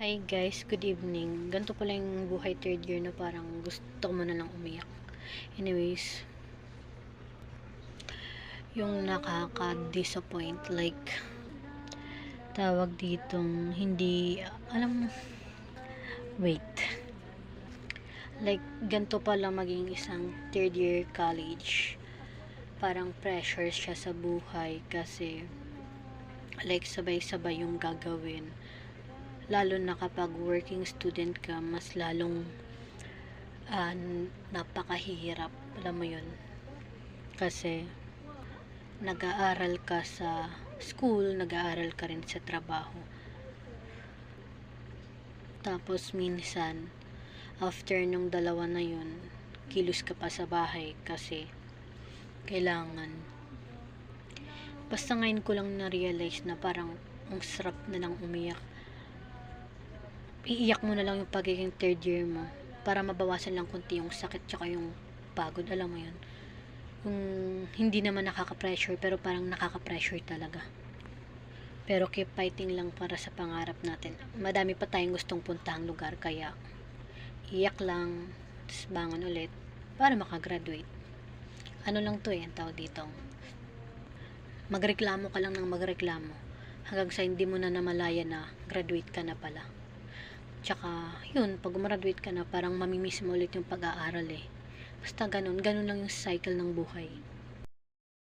Hi guys, good evening. Ganito pala yung buhay third year na parang gusto mo na lang umiyak. Anyways, yung nakaka-disappoint, like, tawag ditong hindi, alam mo, wait. Like, ganito pala maging isang third year college. Parang pressure siya sa buhay kasi, like, sabay-sabay yung gagawin. Lalo na kapag working student ka, mas lalong uh, napakahirap, alam mo yun, kasi nag-aaral ka sa school, nag-aaral ka rin sa trabaho, tapos minsan after nung dalawa na yun, kilos ka pa sa bahay kasi kailangan. Basta ngayon ko lang na-realize na parang ang sarap na lang umiyak. Iiyak mo na lang yung pagiging third year mo para mabawasan lang konti yung sakit tsaka yung pagod, alam mo yun, yung hindi naman nakaka-pressure pero parang nakaka-pressure talaga. Pero keep fighting lang para sa pangarap natin. Madami pa tayong gustong puntahang lugar, kaya iyak lang, tapos bangon ulit para makagraduate. Ano lang to ang tawag dito, magreklamo ka lang ng magreklamo hanggang sa hindi mo na namalaya na graduate ka na pala. Tsaka yun, pag graduate ka na, parang mamimiss mo ulit yung pag-aaral. Basta ganun lang yung cycle ng buhay.